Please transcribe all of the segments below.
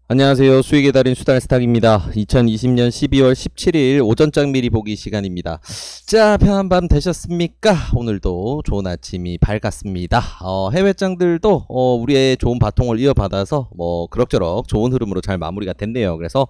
안녕하세요. 수익의 달인 수달스탁입니다. 2020년 12월 17일 오전장 미리 보기 시간입니다. 자, 편한 밤 되셨습니까? 오늘도 좋은 아침이 밝았습니다. 해외장들도 우리의 좋은 바통을 이어받아서 그럭저럭 좋은 흐름으로 잘 마무리가 됐네요. 그래서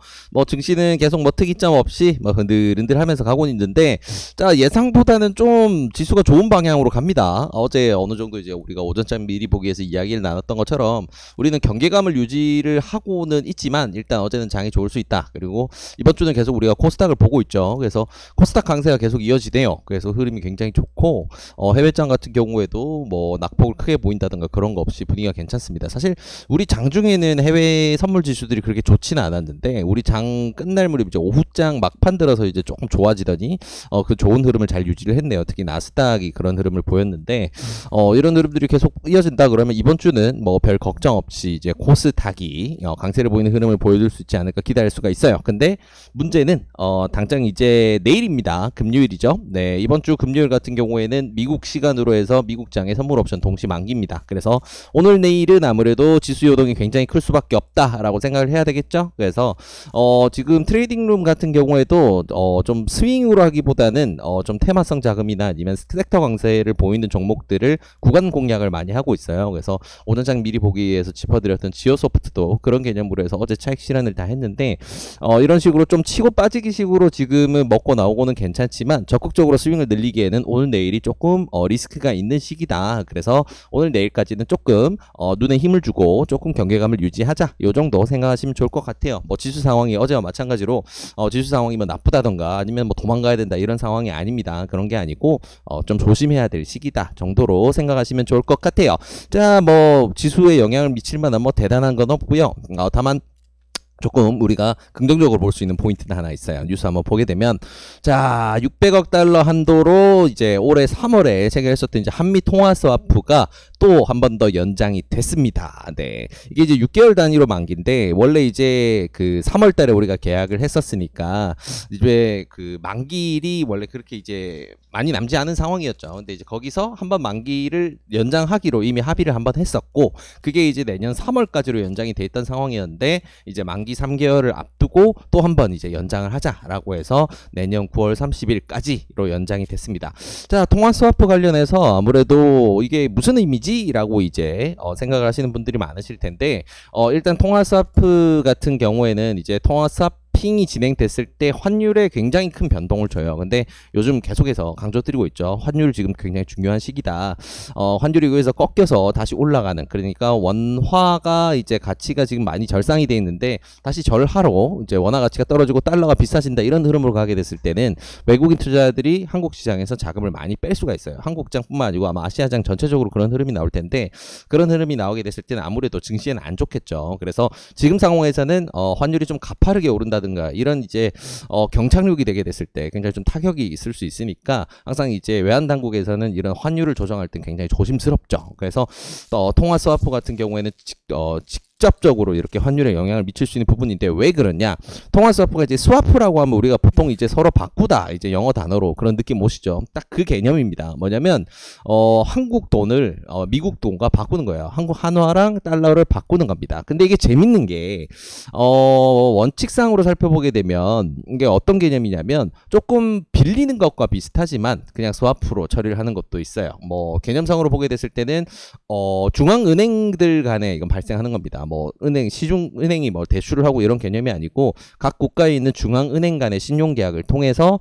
증시는 계속 특이점 없이 흔들흔들 하면서 가고 있는데, 자, 예상보다는 좀 지수가 좋은 방향으로 갑니다. 어제 어느 정도 이제 우리가 오전장 미리 보기에서 이야기를 나눴던 것처럼 우리는 경계감을 유지를 하고는 있지만 일단 어제는 장이 좋을 수 있다. 그리고 이번 주는 계속 우리가 코스닥을 보고 있죠. 그래서 코스닥 강세가 계속 이어지네요. 그래서 흐름이 굉장히 좋고, 해외장 같은 경우에도 낙폭을 크게 보인다든가 그런 거 없이 분위기가 괜찮습니다. 사실 우리 장 중에는 해외 선물 지수들이 그렇게 좋지는 않았는데, 우리 장 끝날 무렵 이제 오후장 막판 들어서 이제 조금 좋아지더니 그 좋은 흐름을 잘 유지를 했네요. 특히 나스닥이 그런 흐름을 보였는데, 이런 흐름들이 계속 이어진다 그러면 이번 주는 별 걱정 없이 이제 코스닥이 강세를 보이는 흐름을 보여줄 수 있지 않을까 기대할 수가 있어요. 근데 문제는 당장 이제 내일입니다. 금요일이죠. 네, 이번 주 금요일 같은 경우에는 미국 시간으로 해서 미국장의 선물 옵션 동시 만기입니다. 그래서 오늘 내일은 아무래도 지수 요동이 굉장히 클 수밖에 없다라고 생각을 해야 되겠죠. 그래서 지금 트레이딩룸 같은 경우에도 좀 스윙으로 하기보다는 좀 테마성 자금이나 아니면 섹터 강세를 보이는 종목들을 구간 공략을 많이 하고 있어요. 그래서 오전장 미리 보기에서 짚어드렸던 지오소프트도 그런 개념으로 해서 어제 차익 실현을 다 했는데, 이런 식으로 좀 치고 빠지기 식으로 지금은 먹고 나오고는 괜찮지만 적극적으로 스윙을 늘리기에는 오늘 내일이 조금 리스크가 있는 시기다. 그래서 오늘 내일까지는 조금 눈에 힘을 주고 조금 경계감을 유지하자, 요 정도 생각하시면 좋을 것 같아요. 지수 상황이 어제와 마찬가지로 지수 상황이 나쁘다던가 아니면 도망가야 된다 이런 상황이 아닙니다. 그런 게 아니고 좀 조심해야 될 시기다 정도로 생각하시면 좋을 것 같아요. 자, 지수에 영향을 미칠 만한 대단한 건 없고요. 다만 조금 우리가 긍정적으로 볼 수 있는 포인트는 하나 있어요. 뉴스 한번 보게 되면, 자, 600억 달러 한도로 이제 올해 3월에 체결했었던 이제 한미 통화 스와프가 또 한 번 더 연장이 됐습니다. 네. 이게 이제 6개월 단위로 만기인데, 원래 이제 그 3월 달에 우리가 계약을 했었으니까, 이제 그 만기일이 원래 그렇게 이제 많이 남지 않은 상황이었죠. 근데 이제 거기서 한번 만기를 연장하기로 이미 합의를 한번 했었고, 그게 이제 내년 3월까지로 연장이 돼 있던 상황이었는데, 이제 만기 3개월을 앞두고 또 한 번 이제 연장을 하자라고 해서 내년 9월 30일까지로 연장이 됐습니다. 자, 통화 스와프 관련해서 아무래도 이게 무슨 의미지라고 이제 생각을 하시는 분들이 많으실 텐데, 일단 통화 스와프 같은 경우에는 이제 통화 스와프 핑이 진행됐을 때 환율에 굉장히 큰 변동을 줘요. 근데 요즘 계속해서 강조드리고 있죠. 환율 지금 굉장히 중요한 시기다. 환율이 여기서 꺾여서 다시 올라가는, 그러니까 원화가 이제 가치가 지금 많이 절상이 돼 있는데 다시 절하로 이제 원화 가치가 떨어지고 달러가 비싸진다 이런 흐름으로 가게 됐을 때는 외국인 투자자들이 한국 시장에서 자금을 많이 뺄 수가 있어요. 한국장뿐만 아니고 아마 아시아장 전체적으로 그런 흐름이 나올 텐데, 그런 흐름이 나오게 됐을 때는 아무래도 증시에는 안 좋겠죠. 그래서 지금 상황에서는 환율이 좀 가파르게 오른다든가 이런 이제 경착륙이 되게 됐을 때 굉장히 좀 타격이 있을 수 있으니까 항상 이제 외환 당국에서는 이런 환율을 조정할 때 굉장히 조심스럽죠. 그래서 통화 스와프 같은 경우에는 직접적으로 이렇게 환율에 영향을 미칠 수 있는 부분인데, 왜 그러냐? 통화 스와프가 이제 스와프라고 하면 우리가 보통 이제 서로 바꾸다, 이제 영어 단어로 그런 느낌 오시죠? 딱 그 개념입니다. 뭐냐면 한국 돈을 미국 돈과 바꾸는 거예요. 한국 한화랑 달러를 바꾸는 겁니다. 근데 이게 재밌는 게 원칙상으로 살펴보게 되면 이게 어떤 개념이냐면 조금 빌리는 것과 비슷하지만 그냥 스와프로 처리를 하는 것도 있어요. 개념상으로 보게 됐을 때는 중앙은행들 간에 이건 발생하는 겁니다. 시중은행이 대출을 하고 이런 개념이 아니고 각 국가에 있는 중앙은행 간의 신용계약을 통해서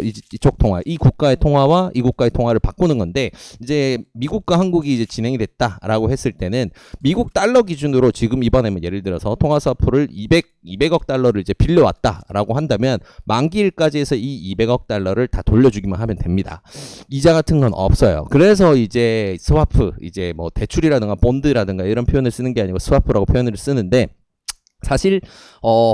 이쪽 통화, 이 국가의 통화와 이 국가의 통화를 바꾸는 건데, 이제 미국과 한국이 이제 진행이 됐다라고 했을 때는 미국 달러 기준으로 지금 이번에 예를 들어서 통화 스와프를 200억 달러를 이제 빌려왔다라고 한다면 만기일까지 해서 이 200억 달러를 다 돌려주기만 하면 됩니다. 이자 같은 건 없어요. 그래서 이제 스와프, 이제 대출이라든가 본드라든가 이런 표현을 쓰는 게 아니고 스와프라고 표현을 쓰는데, 사실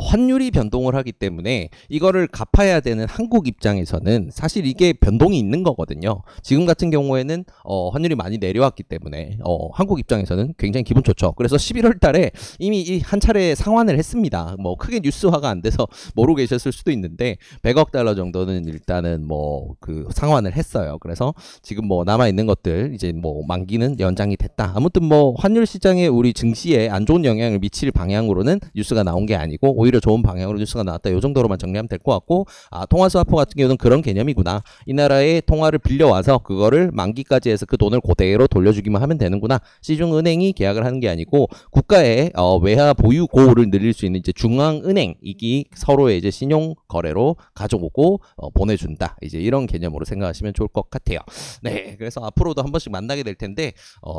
환율이 변동을 하기 때문에 이거를 갚아야 되는 한국 입장에서는 사실 이게 변동이 있는 거거든요. 지금 같은 경우에는 환율이 많이 내려왔기 때문에 한국 입장에서는 굉장히 기분 좋죠. 그래서 11월 달에 이미 한 차례 상환을 했습니다. 뭐 크게 뉴스화가 안 돼서 모르고 계셨을 수도 있는데 100억 달러 정도는 일단은 뭐 그 상환을 했어요. 그래서 지금 뭐 남아 있는 것들 이제 뭐 만기는 연장이 됐다. 아무튼 뭐 환율 시장에 우리 증시에 안 좋은 영향을 미칠 방향으로는 뉴스가 나온 게 아니고 오히려 좋은 방향으로 뉴스가 나왔다. 요 정도로만 정리하면 될 것 같고, 통화 스와프 같은 경우는 그런 개념이구나. 이 나라의 통화를 빌려와서 그거를 만기까지 해서 그 돈을 그대로 돌려주기만 하면 되는구나. 시중은행이 계약을 하는 게 아니고 국가의 외화 보유고를 늘릴 수 있는 이제 중앙은행이 서로의 이제 신용 거래로 가져오고 보내준다. 이제 이런 개념으로 생각하시면 좋을 것 같아요. 네, 그래서 앞으로도 한 번씩 만나게 될 텐데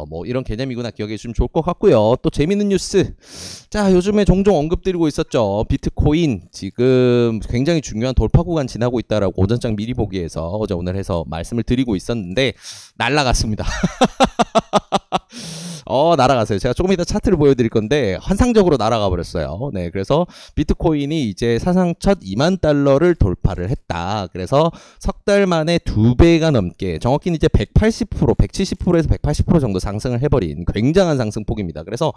뭐 이런 개념이구나 기억해 주시면 좋을 것 같고요. 또 재밌는 뉴스. 자, 요즘에 종종 언급드리고 있었죠. 비트코인 지금 굉장히 중요한 돌파 구간 지나고 있다라고 오전장 미리 보기에서 어제 오늘 해서 말씀을 드리고 있었는데 날라갔습니다. 날아갔어요. 제가 조금 이따 차트를 보여드릴 건데 환상적으로 날아가 버렸어요. 네, 그래서 비트코인이 이제 사상 첫 2만 달러를 돌파를 했다. 그래서 석 달 만에 2배가 넘게, 정확히는 이제 180%, 170%에서 180% 정도 상승을 해버린 굉장한 상승폭입니다. 그래서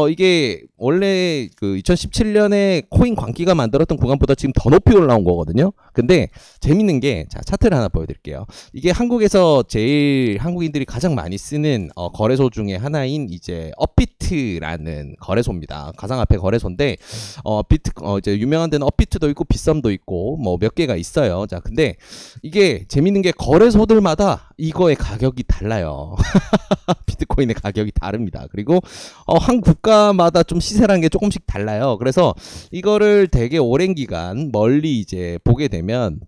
이게 원래 그 2017년에 코인 광기가 만들었던 구간보다 지금 더 높이 올라온 거거든요. 근데 재밌는 게, 자, 차트를 하나 보여드릴게요. 이게 한국에서 제일 한국인들이 가장 많이 쓰는 거래소 중에 하나인 이제 업비트라는 거래소입니다. 가상화폐 거래소인데 이제 유명한 데는 업비트도 있고 빗썸도 있고 뭐 몇 개가 있어요. 자, 근데 이게 재밌는 게 거래소들마다 이거의 가격이 달라요. 비트코인의 가격이 다릅니다. 그리고 한 국가마다 좀 시세라는 게 조금씩 달라요. 그래서 이거를 되게 오랜 기간 멀리 이제 보게 되면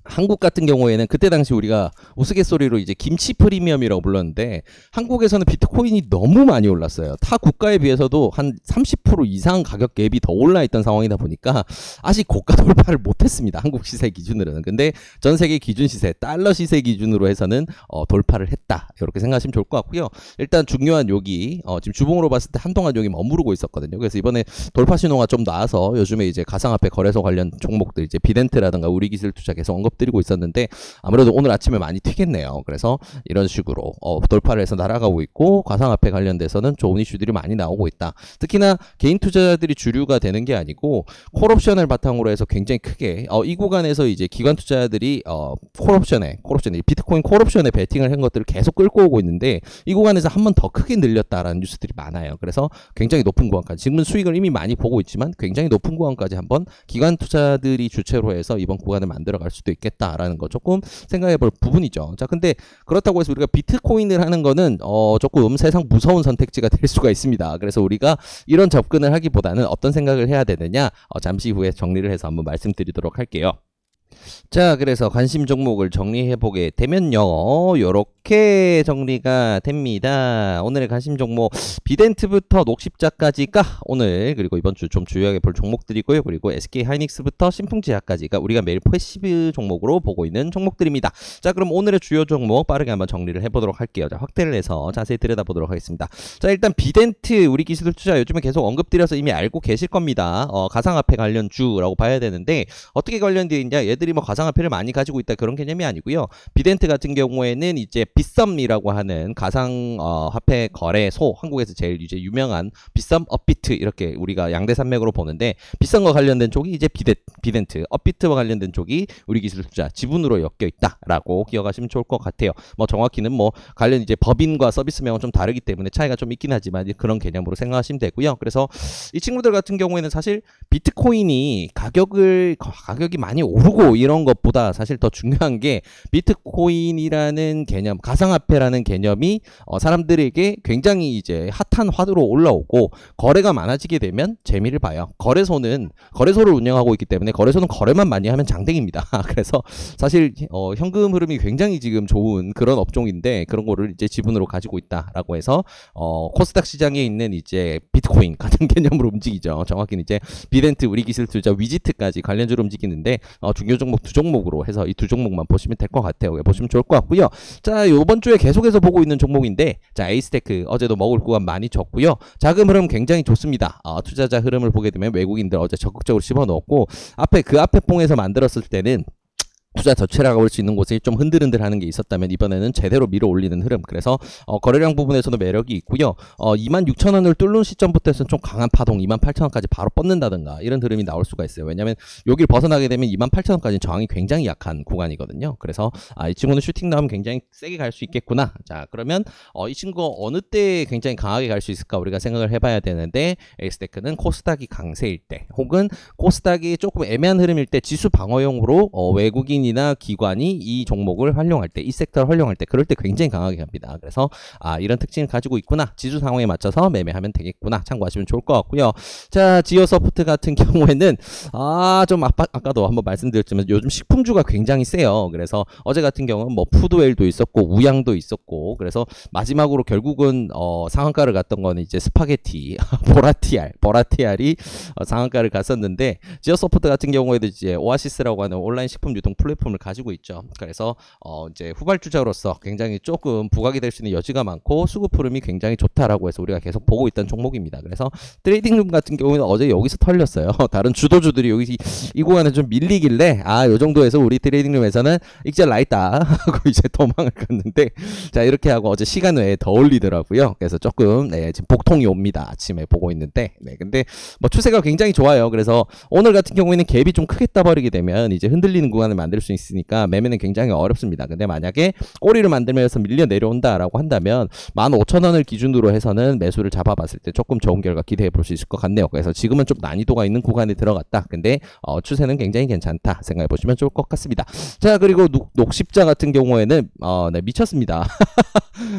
한국 같은 경우에는 그때 당시 우리가 우스갯소리로 이제 김치 프리미엄이라고 불렀는데, 한국에서는 비트코인이 너무 많이 올랐어요. 타 국가에 비해서도 한 30% 이상 가격 갭이 더 올라있던 상황이다 보니까 아직 고가 돌파를 못했습니다. 한국 시세 기준으로는. 근데 전 세계 기준 시세, 달러 시세 기준으로 해서는 돌파를 했다. 이렇게 생각하시면 좋을 것 같고요. 일단 중요한 여기 지금 주봉으로 봤을 때 한동안 여기 머무르고 있었거든요. 그래서 이번에 돌파 신호가 좀 나와서 요즘에 이제 가상화폐 거래소 관련 종목들, 이제 비덴트라든가 우리기술투자 계속 드리고 있었는데 아무래도 오늘 아침에 많이 튀겠네요. 그래서 이런 식으로 돌파를 해서 날아가고 있고, 가상화폐 관련돼서는 좋은 이슈들이 많이 나오고 있다. 특히나 개인 투자자들이 주류가 되는 게 아니고 콜옵션을 바탕으로 해서 굉장히 크게 이 구간에서 이제 기관 투자자들이 콜옵션에 비트코인 콜옵션에 베팅을 한 것들을 계속 끌고 오고 있는데, 이 구간에서 한 번 더 크게 늘렸다라는 뉴스들이 많아요. 그래서 굉장히 높은 구간까지, 지금은 수익을 이미 많이 보고 있지만 굉장히 높은 구간까지 한번 기관 투자들이 주체로 해서 이번 구간을 만들어 갈 수도 있겠다라는 거 조금 생각해 볼 부분이죠. 자, 근데 그렇다고 해서 우리가 비트코인을 하는 거는 조금 세상 무서운 선택지가 될 수가 있습니다. 그래서 우리가 이런 접근을 하기보다는 어떤 생각을 해야 되느냐, 잠시 후에 정리를 해서 한번 말씀드리도록 할게요. 자, 그래서 관심 종목을 정리해 보게 되면요, 요렇게 정리가 됩니다. 오늘의 관심 종목 비덴트부터 녹십자까지가 오늘, 그리고 이번 주 좀 주요하게 볼 종목들이고요. 그리고 SK하이닉스부터 신풍제약까지가 우리가 매일 패시브 종목으로 보고 있는 종목들입니다. 자, 그럼 오늘의 주요 종목 빠르게 한번 정리를 해보도록 할게요. 자, 확대를 해서 자세히 들여다보도록 하겠습니다. 자, 일단 비덴트 우리기술투자 요즘에 계속 언급드려서 이미 알고 계실 겁니다. 가상화폐 관련주라고 봐야 되는데, 어떻게 관련되어 있냐, 얘들이 뭐 가상화폐를 많이 가지고 있다 그런 개념이 아니고요. 비덴트 같은 경우에는 이제 빗썸이라고 하는 가상화폐 거래소, 한국에서 제일 이제 유명한 빗썸, 업비트, 이렇게 우리가 양대 산맥으로 보는데, 빗썸과 관련된 쪽이 이제 비덴트, 업비트와 관련된 쪽이 우리기술투자 지분으로 엮여 있다라고 기억하시면 좋을 것 같아요. 뭐 정확히는 뭐 관련 이제 법인과 서비스명은 좀 다르기 때문에 차이가 좀 있긴 하지만 그런 개념으로 생각하시면 되고요. 그래서 이 친구들 같은 경우에는 사실 비트코인이 가격이 많이 오르고 이런 것보다 사실 더 중요한 게, 비트코인이라는 개념, 가상화폐라는 개념이 사람들에게 굉장히 이제 핫한 화두로 올라오고, 거래가 많아지게 되면 재미를 봐요. 거래소를 운영하고 있기 때문에 거래소는 거래만 많이 하면 장땡입니다. 그래서 사실 현금 흐름이 굉장히 지금 좋은 그런 업종인데, 그런 거를 이제 지분으로 가지고 있다라고 해서 코스닥 시장에 있는 이제 비트코인 같은 개념으로 움직이죠. 정확히는 이제 비덴트 우리기술투자 위지트까지 관련주로 움직이는데, 중요 종목 두 종목으로 해서 이 두 종목만 보시면 될 것 같아요. 보시면 좋을 것 같고요. 자, 요번 주에 계속해서 보고 있는 종목인데, 자, 에이스테크 어제도 먹을 구간 많이 줬고요. 자금 흐름 굉장히 좋습니다. 투자자 흐름을 보게 되면 외국인들 어제 적극적으로 씹어넣었고, 그 앞에 봉에서 만들었을 때는 투자 저체라고 볼 수 있는 곳에 좀 흔들흔들하는 게 있었다면 이번에는 제대로 밀어 올리는 흐름. 그래서 거래량 부분에서도 매력이 있고요. 26,000원을 뚫는 시점부터 해서는 좀 강한 파동 28,000원까지 바로 뻗는다든가 이런 흐름이 나올 수가 있어요. 왜냐하면 여기를 벗어나게 되면 28,000원까지는 저항이 굉장히 약한 구간이거든요. 그래서 이 친구는 슈팅 나오면 굉장히 세게 갈 수 있겠구나. 자, 그러면 이 친구 어느 때 굉장히 강하게 갈 수 있을까 우리가 생각을 해봐야 되는데, 에이스테크는 코스닥이 강세일 때 혹은 코스닥이 조금 애매한 흐름일 때 지수 방어용으로 외국인 이나 기관이 이 종목을 활용할 때, 이 섹터를 활용할 때, 그럴 때 굉장히 강하게 갑니다. 그래서 이런 특징을 가지고 있구나, 지수 상황에 맞춰서 매매하면 되겠구나, 참고하시면 좋을 것 같고요. 자, 지오소프트 같은 경우에는 좀 아까도 한번 말씀드렸지만 요즘 식품주가 굉장히 세요. 그래서 어제 같은 경우는 뭐 푸드웰도 있었고 우양도 있었고, 그래서 마지막으로 결국은 상한가를 갔던 거는 이제 스파게티 보라티알이 상한가를 갔었는데, 지오소프트 같은 경우에도 이제 오아시스라고 하는 온라인 식품 유통 플랫폼을 가지고 있죠. 그래서 이제 후발주자로서 굉장히 조금 부각이 될 수 있는 여지가 많고 수급 흐름이 굉장히 좋다라고 해서 우리가 계속 보고 있던 종목입니다. 그래서 트레이딩룸 같은 경우는 어제 여기서 털렸어요. 다른 주도주들이 여기 이 구간에 좀 밀리길래 요 정도에서 우리 트레이딩룸에서는 익절 나있다 하고 이제 도망을 갔는데, 자, 이렇게 하고 어제 시간 외에 더 올리더라고요. 그래서 조금 지금 복통이 옵니다. 아침에 보고 있는데, 근데 뭐 추세가 굉장히 좋아요. 그래서 오늘 같은 경우에는 갭이 좀 크게 따버리게 되면 이제 흔들리는 구간을 만들 수 있으니까 매매는 굉장히 어렵습니다. 근데 만약에 꼬리를 만들면서 밀려 내려온다라고 한다면 15,000원을 기준으로 해서는 매수를 잡아봤을 때 조금 좋은 결과 기대해 볼 수 있을 것 같네요. 그래서 지금은 좀 난이도가 있는 구간에 들어갔다. 근데 추세는 굉장히 괜찮다 생각해 보시면 좋을 것 같습니다. 자, 그리고 녹십자 같은 경우에는 미쳤습니다.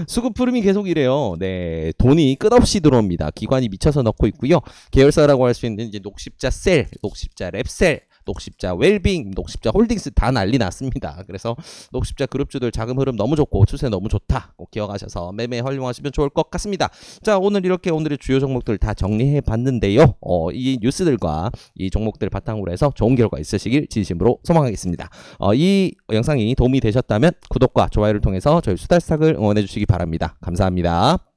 수급 흐름이 계속 이래요. 네, 돈이 끝없이 들어옵니다. 기관이 미쳐서 넣고 있고요. 계열사라고 할 수 있는 이제 녹십자 셀, 녹십자 랩셀, 녹십자 웰빙, 녹십자 홀딩스 다 난리 났습니다. 그래서 녹십자 그룹주들 자금 흐름 너무 좋고 추세 너무 좋다, 꼭 기억하셔서 매매 활용하시면 좋을 것 같습니다. 자, 오늘의 주요 종목들 다 정리해 봤는데요. 이 뉴스들과 이 종목들 바탕으로 해서 좋은 결과 있으시길 진심으로 소망하겠습니다. 이 영상이 도움이 되셨다면 구독과 좋아요를 통해서 저희 수달스탁을 응원해 주시기 바랍니다. 감사합니다.